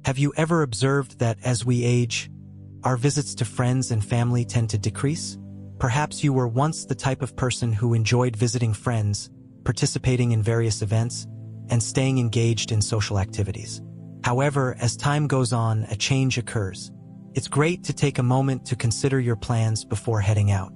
Have you ever observed that as we age, our visits to friends and family tend to decrease? Perhaps you were once the type of person who enjoyed visiting friends, participating in various events, and staying engaged in social activities. However, as time goes on, a change occurs. It's great to take a moment to consider your plans before heading out.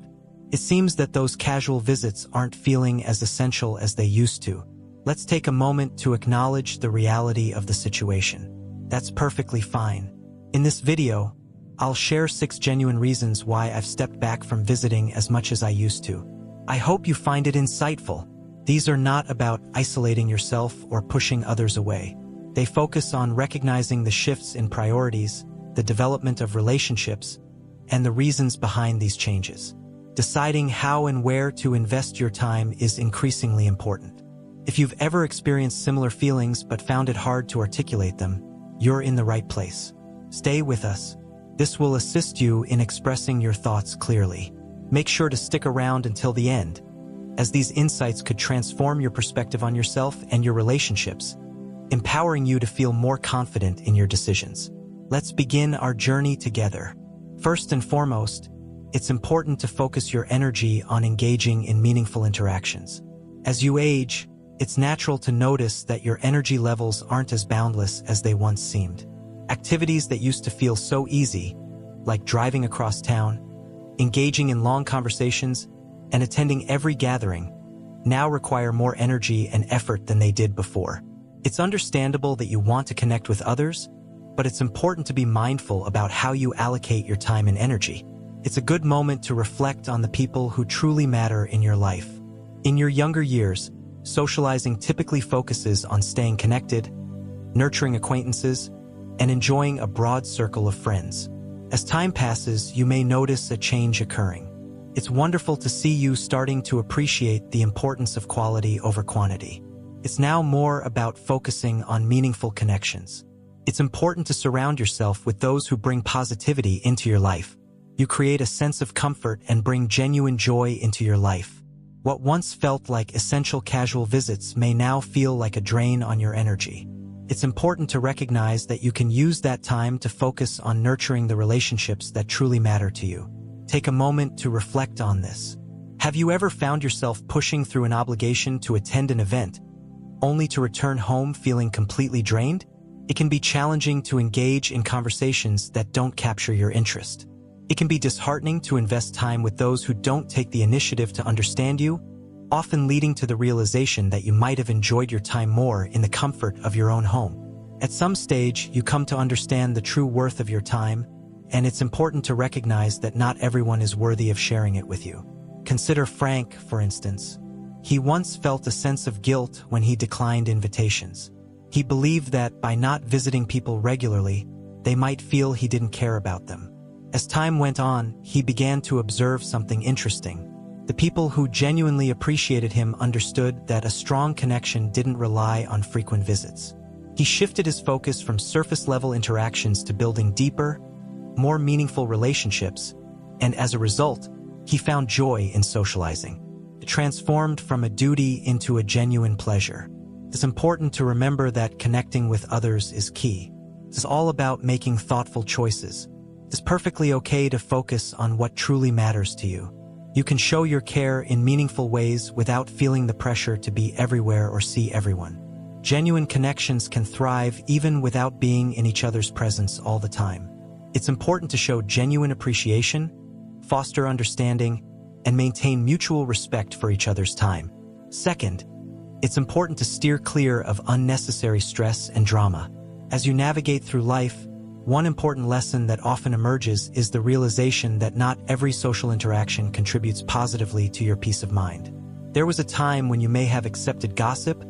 It seems that those casual visits aren't feeling as essential as they used to. Let's take a moment to acknowledge the reality of the situation. That's perfectly fine. In this video, I'll share 6 genuine reasons why I've stepped back from visiting as much as I used to. I hope you find it insightful. These are not about isolating yourself or pushing others away. They focus on recognizing the shifts in priorities, the development of relationships, and the reasons behind these changes. Deciding how and where to invest your time is increasingly important. If you've ever experienced similar feelings but found it hard to articulate them, you're in the right place. Stay with us. This will assist you in expressing your thoughts clearly. Make sure to stick around until the end, as these insights could transform your perspective on yourself and your relationships, empowering you to feel more confident in your decisions. Let's begin our journey together. First and foremost, it's important to focus your energy on engaging in meaningful interactions. As you age, it's natural to notice that your energy levels aren't as boundless as they once seemed. Activities that used to feel so easy, like driving across town, engaging in long conversations, and attending every gathering, now require more energy and effort than they did before. It's understandable that you want to connect with others, but it's important to be mindful about how you allocate your time and energy. It's a good moment to reflect on the people who truly matter in your life. In your younger years, socializing typically focuses on staying connected, nurturing acquaintances, and enjoying a broad circle of friends. As time passes, you may notice a change occurring. It's wonderful to see you starting to appreciate the importance of quality over quantity. It's now more about focusing on meaningful connections. It's important to surround yourself with those who bring positivity into your life. You create a sense of comfort and bring genuine joy into your life. What once felt like essential casual visits may now feel like a drain on your energy. It's important to recognize that you can use that time to focus on nurturing the relationships that truly matter to you. Take a moment to reflect on this. Have you ever found yourself pushing through an obligation to attend an event, only to return home feeling completely drained? It can be challenging to engage in conversations that don't capture your interest. It can be disheartening to invest time with those who don't take the initiative to understand you, often leading to the realization that you might have enjoyed your time more in the comfort of your own home. At some stage, you come to understand the true worth of your time, and it's important to recognize that not everyone is worthy of sharing it with you. Consider Frank, for instance. He once felt a sense of guilt when he declined invitations. He believed that by not visiting people regularly, they might feel he didn't care about them. As time went on, he began to observe something interesting. The people who genuinely appreciated him understood that a strong connection didn't rely on frequent visits. He shifted his focus from surface-level interactions to building deeper, more meaningful relationships, and as a result, he found joy in socializing. It transformed from a duty into a genuine pleasure. It's important to remember that connecting with others is key. It's all about making thoughtful choices. It's perfectly okay to focus on what truly matters to you. You can show your care in meaningful ways without feeling the pressure to be everywhere or see everyone. Genuine connections can thrive even without being in each other's presence all the time. It's important to show genuine appreciation, foster understanding, and maintain mutual respect for each other's time. Second, it's important to steer clear of unnecessary stress and drama. As you navigate through life, one important lesson that often emerges is the realization that not every social interaction contributes positively to your peace of mind. There was a time when you may have accepted gossip,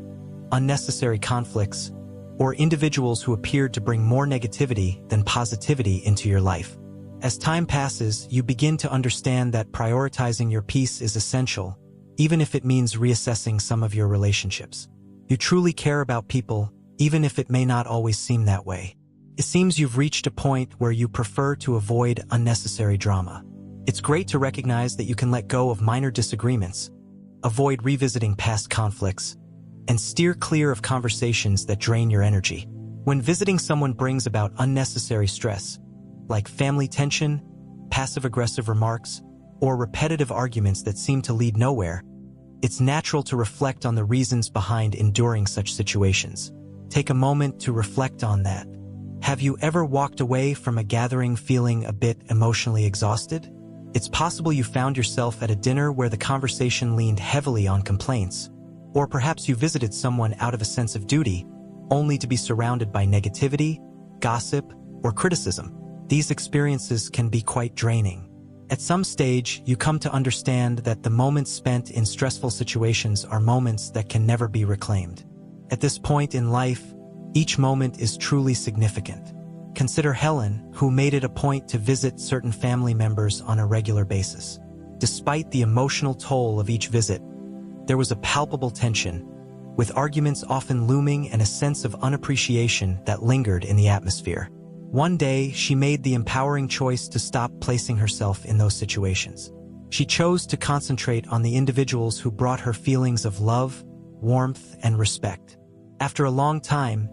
unnecessary conflicts, or individuals who appeared to bring more negativity than positivity into your life. As time passes, you begin to understand that prioritizing your peace is essential, even if it means reassessing some of your relationships. You truly care about people, even if it may not always seem that way. It seems you've reached a point where you prefer to avoid unnecessary drama. It's great to recognize that you can let go of minor disagreements, avoid revisiting past conflicts, and steer clear of conversations that drain your energy. When visiting someone brings about unnecessary stress, like family tension, passive-aggressive remarks, or repetitive arguments that seem to lead nowhere, it's natural to reflect on the reasons behind enduring such situations. Take a moment to reflect on that. Have you ever walked away from a gathering feeling a bit emotionally exhausted? It's possible you found yourself at a dinner where the conversation leaned heavily on complaints, or perhaps you visited someone out of a sense of duty, only to be surrounded by negativity, gossip, or criticism. These experiences can be quite draining. At some stage, you come to understand that the moments spent in stressful situations are moments that can never be reclaimed. At this point in life, each moment is truly significant. Consider Helen, who made it a point to visit certain family members on a regular basis. Despite the emotional toll of each visit, there was a palpable tension, with arguments often looming and a sense of unappreciation that lingered in the atmosphere. One day, she made the empowering choice to stop placing herself in those situations. She chose to concentrate on the individuals who brought her feelings of love, warmth, and respect. After a long time,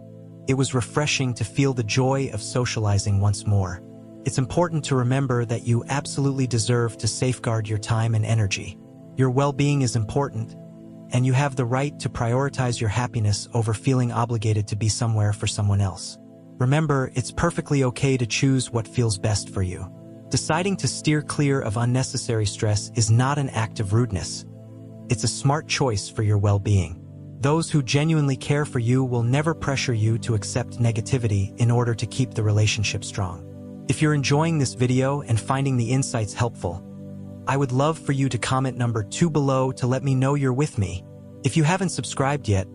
it was refreshing to feel the joy of socializing once more. It's important to remember that you absolutely deserve to safeguard your time and energy. Your well-being is important, and you have the right to prioritize your happiness over feeling obligated to be somewhere for someone else. Remember, it's perfectly okay to choose what feels best for you. Deciding to steer clear of unnecessary stress is not an act of rudeness. It's a smart choice for your well-being. Those who genuinely care for you will never pressure you to accept negativity in order to keep the relationship strong. If you're enjoying this video and finding the insights helpful, I would love for you to comment number 2 below to let me know you're with me. If you haven't subscribed yet,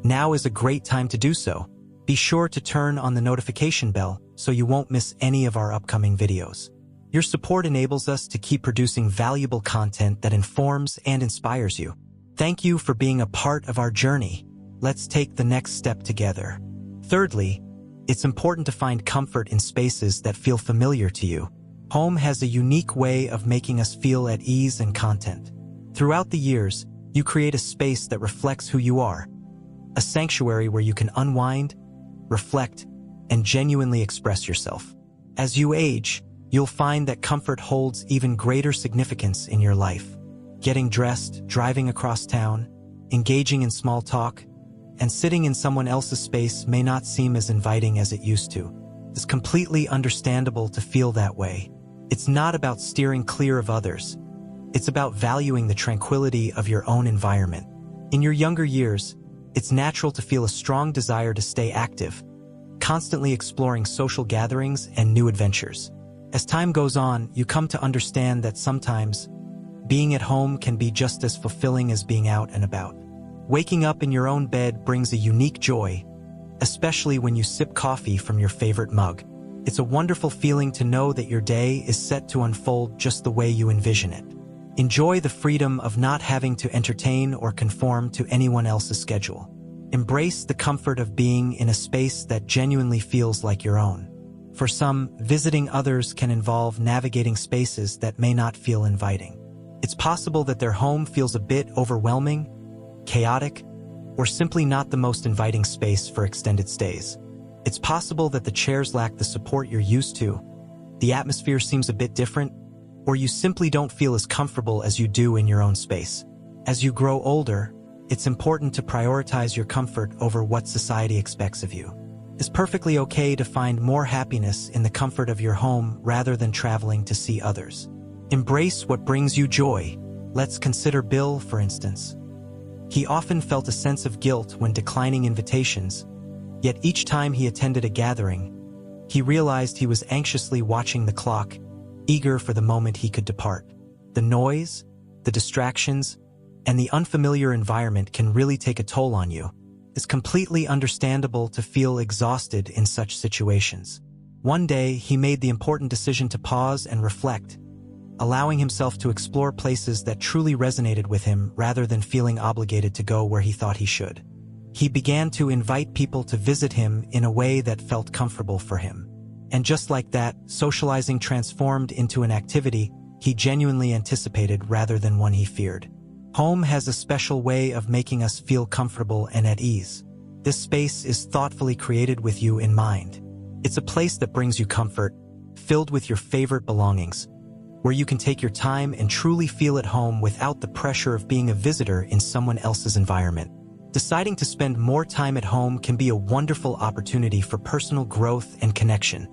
now is a great time to do so. Be sure to turn on the notification bell so you won't miss any of our upcoming videos. Your support enables us to keep producing valuable content that informs and inspires you. Thank you for being a part of our journey. Let's take the next step together. Thirdly, it's important to find comfort in spaces that feel familiar to you. Home has a unique way of making us feel at ease and content. Throughout the years, you create a space that reflects who you are, a sanctuary where you can unwind, reflect, and genuinely express yourself. As you age, you'll find that comfort holds even greater significance in your life. Getting dressed, driving across town, engaging in small talk, and sitting in someone else's space may not seem as inviting as it used to. It's completely understandable to feel that way. It's not about steering clear of others. It's about valuing the tranquility of your own environment. In your younger years, it's natural to feel a strong desire to stay active, constantly exploring social gatherings and new adventures. As time goes on, you come to understand that sometimes being at home can be just as fulfilling as being out and about. Waking up in your own bed brings a unique joy, especially when you sip coffee from your favorite mug. It's a wonderful feeling to know that your day is set to unfold just the way you envision it. Enjoy the freedom of not having to entertain or conform to anyone else's schedule. Embrace the comfort of being in a space that genuinely feels like your own. For some, visiting others can involve navigating spaces that may not feel inviting. It's possible that their home feels a bit overwhelming, chaotic, or simply not the most inviting space for extended stays. It's possible that the chairs lack the support you're used to, the atmosphere seems a bit different, or you simply don't feel as comfortable as you do in your own space. As you grow older, it's important to prioritize your comfort over what society expects of you. It's perfectly okay to find more happiness in the comfort of your home rather than traveling to see others. Embrace what brings you joy. Let's consider Bill, for instance. He often felt a sense of guilt when declining invitations, yet each time he attended a gathering, he realized he was anxiously watching the clock, eager for the moment he could depart. The noise, the distractions, and the unfamiliar environment can really take a toll on you. It's completely understandable to feel exhausted in such situations. One day, he made the important decision to pause and reflect, allowing himself to explore places that truly resonated with him rather than feeling obligated to go where he thought he should. He began to invite people to visit him in a way that felt comfortable for him. And just like that, socializing transformed into an activity he genuinely anticipated rather than one he feared. Home has a special way of making us feel comfortable and at ease. This space is thoughtfully created with you in mind. It's a place that brings you comfort, filled with your favorite belongings, where you can take your time and truly feel at home without the pressure of being a visitor in someone else's environment. Deciding to spend more time at home can be a wonderful opportunity for personal growth and connection,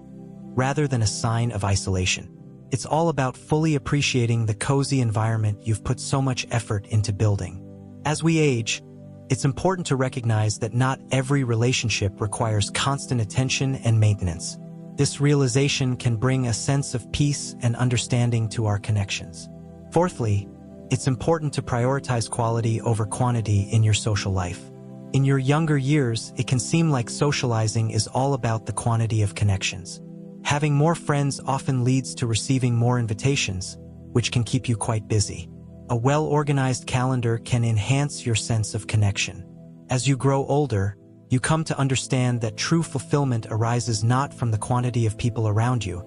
rather than a sign of isolation. It's all about fully appreciating the cozy environment you've put so much effort into building. As we age, it's important to recognize that not every relationship requires constant attention and maintenance. This realization can bring a sense of peace and understanding to our connections. Fourthly, it's important to prioritize quality over quantity in your social life. In your younger years, it can seem like socializing is all about the quantity of connections. Having more friends often leads to receiving more invitations, which can keep you quite busy. A well-organized calendar can enhance your sense of connection. As you grow older, you come to understand that true fulfillment arises not from the quantity of people around you,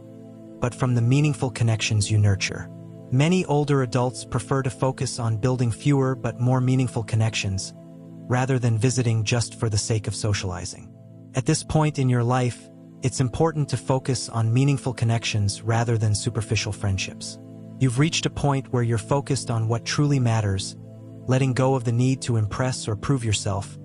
but from the meaningful connections you nurture. Many older adults prefer to focus on building fewer but more meaningful connections, rather than visiting just for the sake of socializing. At this point in your life, it's important to focus on meaningful connections rather than superficial friendships. You've reached a point where you're focused on what truly matters, letting go of the need to impress or prove yourself,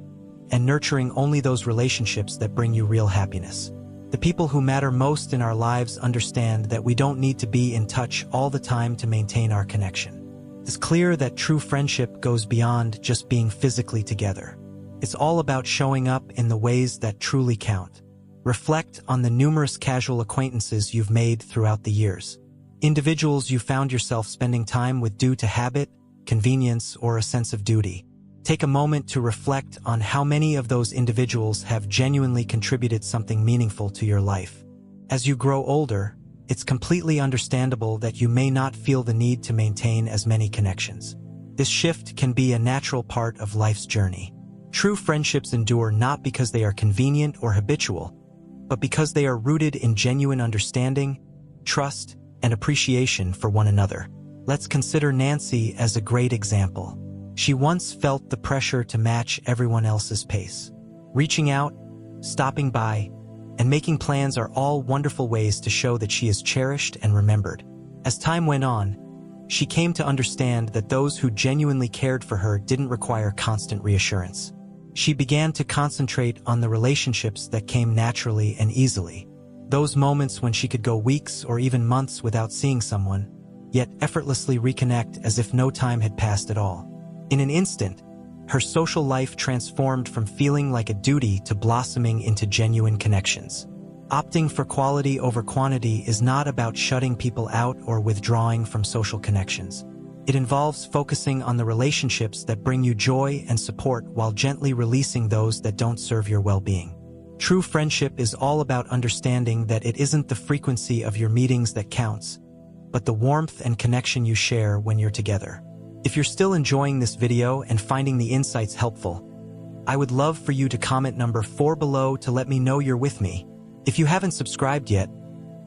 and nurturing only those relationships that bring you real happiness. The people who matter most in our lives understand that we don't need to be in touch all the time to maintain our connection. It's clear that true friendship goes beyond just being physically together. It's all about showing up in the ways that truly count. Reflect on the numerous casual acquaintances you've made throughout the years. Individuals you found yourself spending time with due to habit, convenience, or a sense of duty. Take a moment to reflect on how many of those individuals have genuinely contributed something meaningful to your life. As you grow older, it's completely understandable that you may not feel the need to maintain as many connections. This shift can be a natural part of life's journey. True friendships endure not because they are convenient or habitual, but because they are rooted in genuine understanding, trust, and appreciation for one another. Let's consider Nancy as a great example. She once felt the pressure to match everyone else's pace. Reaching out, stopping by, and making plans are all wonderful ways to show that she is cherished and remembered. As time went on, she came to understand that those who genuinely cared for her didn't require constant reassurance. She began to concentrate on the relationships that came naturally and easily. Those moments when she could go weeks or even months without seeing someone, yet effortlessly reconnect as if no time had passed at all. In an instant, her social life transformed from feeling like a duty to blossoming into genuine connections. Opting for quality over quantity is not about shutting people out or withdrawing from social connections. It involves focusing on the relationships that bring you joy and support while gently releasing those that don't serve your well-being. True friendship is all about understanding that it isn't the frequency of your meetings that counts, but the warmth and connection you share when you're together. If you're still enjoying this video and finding the insights helpful, I would love for you to comment number 4 below to let me know you're with me. If you haven't subscribed yet,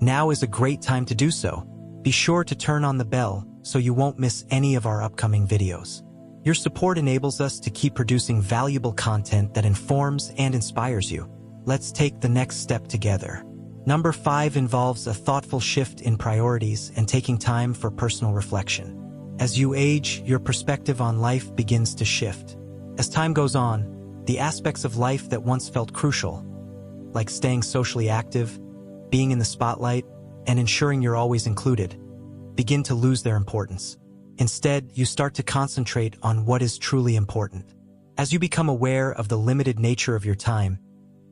now is a great time to do so. Be sure to turn on the bell so you won't miss any of our upcoming videos. Your support enables us to keep producing valuable content that informs and inspires you. Let's take the next step together. Number 5 involves a thoughtful shift in priorities and taking time for personal reflection. As you age, your perspective on life begins to shift. As time goes on, the aspects of life that once felt crucial, like staying socially active, being in the spotlight, and ensuring you're always included, begin to lose their importance. Instead, you start to concentrate on what is truly important. As you become aware of the limited nature of your time,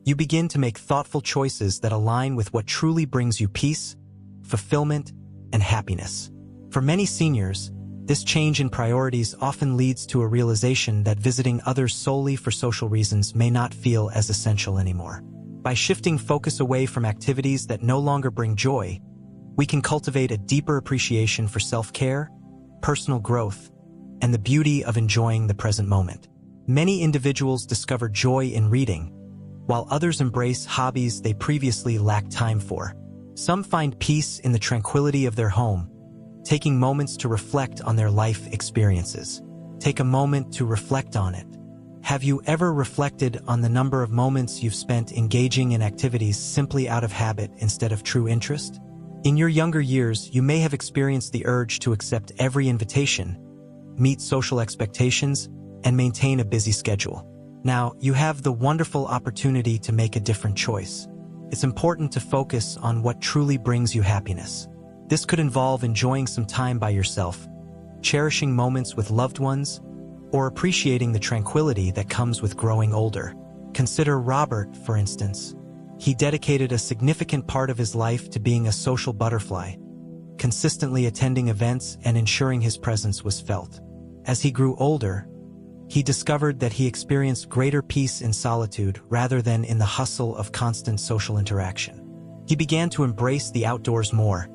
you begin to make thoughtful choices that align with what truly brings you peace, fulfillment, and happiness. For many seniors, this change in priorities often leads to a realization that visiting others solely for social reasons may not feel as essential anymore. By shifting focus away from activities that no longer bring joy, we can cultivate a deeper appreciation for self-care, personal growth, and the beauty of enjoying the present moment. Many individuals discover joy in reading, while others embrace hobbies they previously lacked time for. Some find peace in the tranquility of their home, taking moments to reflect on their life experiences. Take a moment to reflect on it. Have you ever reflected on the number of moments you've spent engaging in activities simply out of habit instead of true interest? In your younger years, you may have experienced the urge to accept every invitation, meet social expectations, and maintain a busy schedule. Now, you have the wonderful opportunity to make a different choice. It's important to focus on what truly brings you happiness. This could involve enjoying some time by yourself, cherishing moments with loved ones, or appreciating the tranquility that comes with growing older. Consider Robert, for instance. He dedicated a significant part of his life to being a social butterfly, consistently attending events and ensuring his presence was felt. As he grew older, he discovered that he experienced greater peace in solitude rather than in the hustle of constant social interaction. He began to embrace the outdoors more,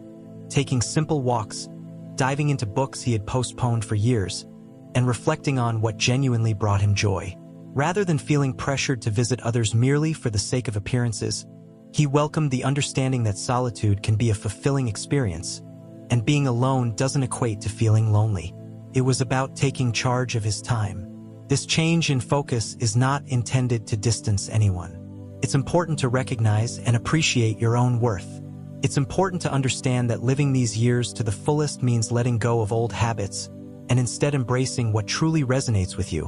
taking simple walks, diving into books he had postponed for years, and reflecting on what genuinely brought him joy. Rather than feeling pressured to visit others merely for the sake of appearances, he welcomed the understanding that solitude can be a fulfilling experience, and being alone doesn't equate to feeling lonely. It was about taking charge of his time. This change in focus is not intended to distance anyone. It's important to recognize and appreciate your own worth. It's important to understand that living these years to the fullest means letting go of old habits and instead embracing what truly resonates with you,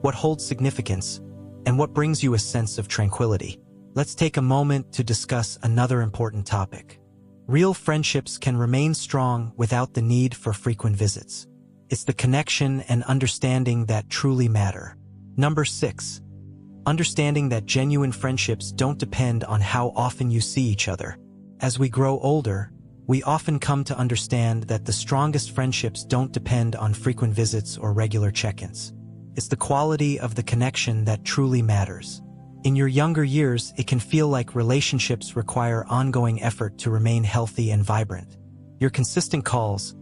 what holds significance, and what brings you a sense of tranquility. Let's take a moment to discuss another important topic. Real friendships can remain strong without the need for frequent visits. It's the connection and understanding that truly matter. Number 6. Understanding that genuine friendships don't depend on how often you see each other. As we grow older, we often come to understand that the strongest friendships don't depend on frequent visits or regular check-ins. It's the quality of the connection that truly matters. In your younger years, it can feel like relationships require ongoing effort to remain healthy and vibrant. Your consistent calls,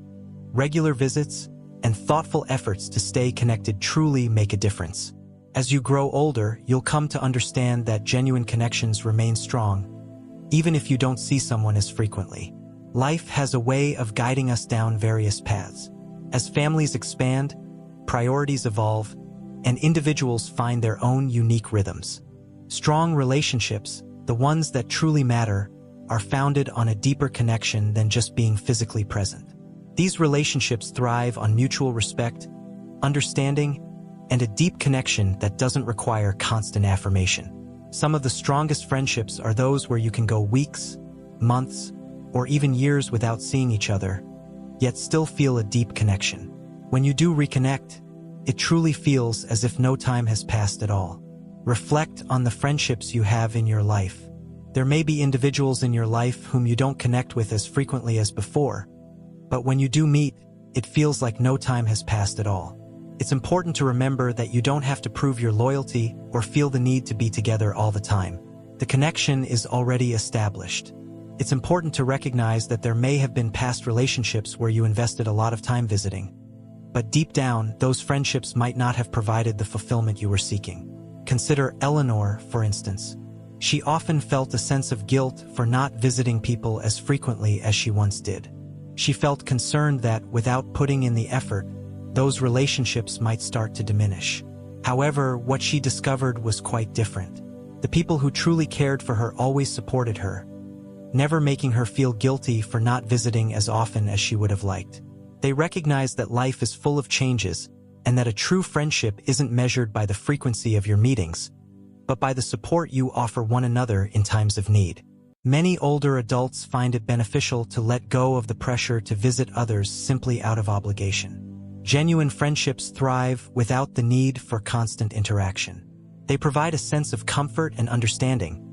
regular visits, and thoughtful efforts to stay connected truly make a difference. As you grow older, you'll come to understand that genuine connections remain strong, even if you don't see someone as frequently. Life has a way of guiding us down various paths. As families expand, priorities evolve, and individuals find their own unique rhythms. Strong relationships, the ones that truly matter, are founded on a deeper connection than just being physically present. These relationships thrive on mutual respect, understanding, and a deep connection that doesn't require constant affirmation. Some of the strongest friendships are those where you can go weeks, months, or even years without seeing each other, yet still feel a deep connection. When you do reconnect, it truly feels as if no time has passed at all. Reflect on the friendships you have in your life. There may be individuals in your life whom you don't connect with as frequently as before, but when you do meet, it feels like no time has passed at all. It's important to remember that you don't have to prove your loyalty or feel the need to be together all the time. The connection is already established. It's important to recognize that there may have been past relationships where you invested a lot of time visiting, but deep down, those friendships might not have provided the fulfillment you were seeking. Consider Eleanor, for instance. She often felt a sense of guilt for not visiting people as frequently as she once did. She felt concerned that, without putting in the effort, those relationships might start to diminish. However, what she discovered was quite different. The people who truly cared for her always supported her, never making her feel guilty for not visiting as often as she would have liked. They recognized that life is full of changes, and that a true friendship isn't measured by the frequency of your meetings, but by the support you offer one another in times of need. Many older adults find it beneficial to let go of the pressure to visit others simply out of obligation. Genuine friendships thrive without the need for constant interaction. They provide a sense of comfort and understanding,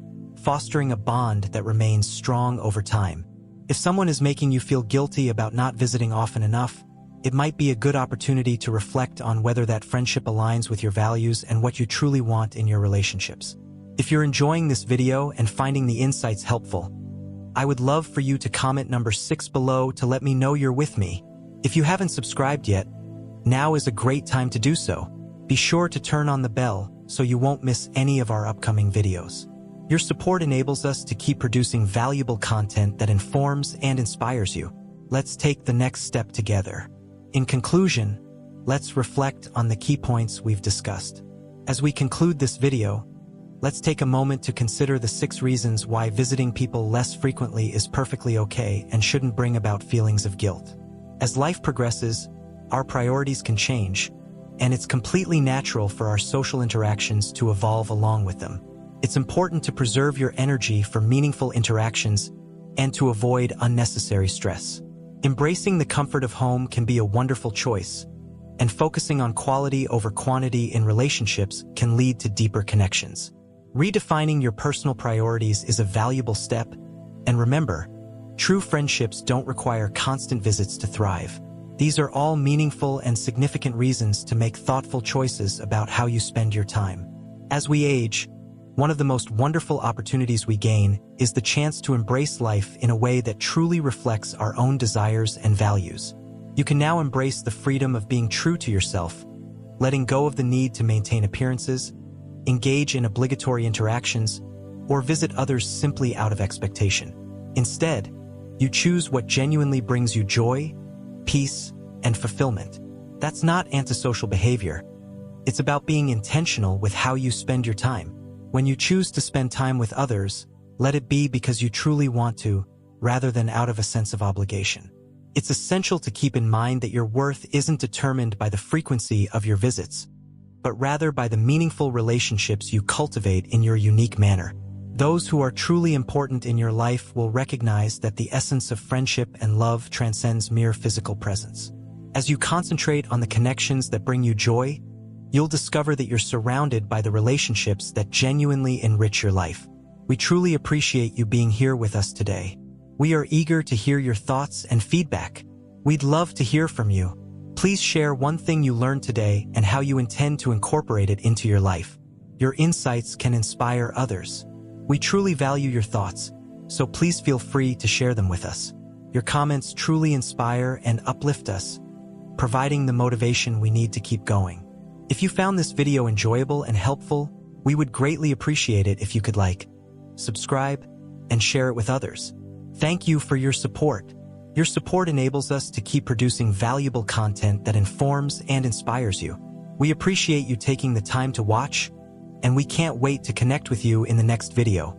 fostering a bond that remains strong over time. If someone is making you feel guilty about not visiting often enough, it might be a good opportunity to reflect on whether that friendship aligns with your values and what you truly want in your relationships. If you're enjoying this video and finding the insights helpful, I would love for you to comment number 6 below to let me know you're with me. If you haven't subscribed yet, now is a great time to do so. Be sure to turn on the bell so you won't miss any of our upcoming videos. Your support enables us to keep producing valuable content that informs and inspires you. Let's take the next step together. In conclusion, let's reflect on the key points we've discussed. As we conclude this video, let's take a moment to consider the 6 reasons why visiting people less frequently is perfectly okay and shouldn't bring about feelings of guilt. As life progresses, our priorities can change, and it's completely natural for our social interactions to evolve along with them. It's important to preserve your energy for meaningful interactions and to avoid unnecessary stress. Embracing the comfort of home can be a wonderful choice, and focusing on quality over quantity in relationships can lead to deeper connections. Redefining your personal priorities is a valuable step, and remember, true friendships don't require constant visits to thrive. These are all meaningful and significant reasons to make thoughtful choices about how you spend your time. As we age, one of the most wonderful opportunities we gain is the chance to embrace life in a way that truly reflects our own desires and values. You can now embrace the freedom of being true to yourself, letting go of the need to maintain appearances, engage in obligatory interactions, or visit others simply out of expectation. Instead, you choose what genuinely brings you joy, peace, and fulfillment. That's not antisocial behavior. It's about being intentional with how you spend your time. When you choose to spend time with others, let it be because you truly want to, rather than out of a sense of obligation. It's essential to keep in mind that your worth isn't determined by the frequency of your visits, but rather by the meaningful relationships you cultivate in your unique manner. Those who are truly important in your life will recognize that the essence of friendship and love transcends mere physical presence. As you concentrate on the connections that bring you joy, you'll discover that you're surrounded by the relationships that genuinely enrich your life. We truly appreciate you being here with us today. We are eager to hear your thoughts and feedback. We'd love to hear from you. Please share one thing you learned today and how you intend to incorporate it into your life. Your insights can inspire others. We truly value your thoughts, so please feel free to share them with us. Your comments truly inspire and uplift us, providing the motivation we need to keep going. If you found this video enjoyable and helpful, we would greatly appreciate it if you could like, subscribe, and share it with others. Thank you for your support. Your support enables us to keep producing valuable content that informs and inspires you. We appreciate you taking the time to watch, and we can't wait to connect with you in the next video.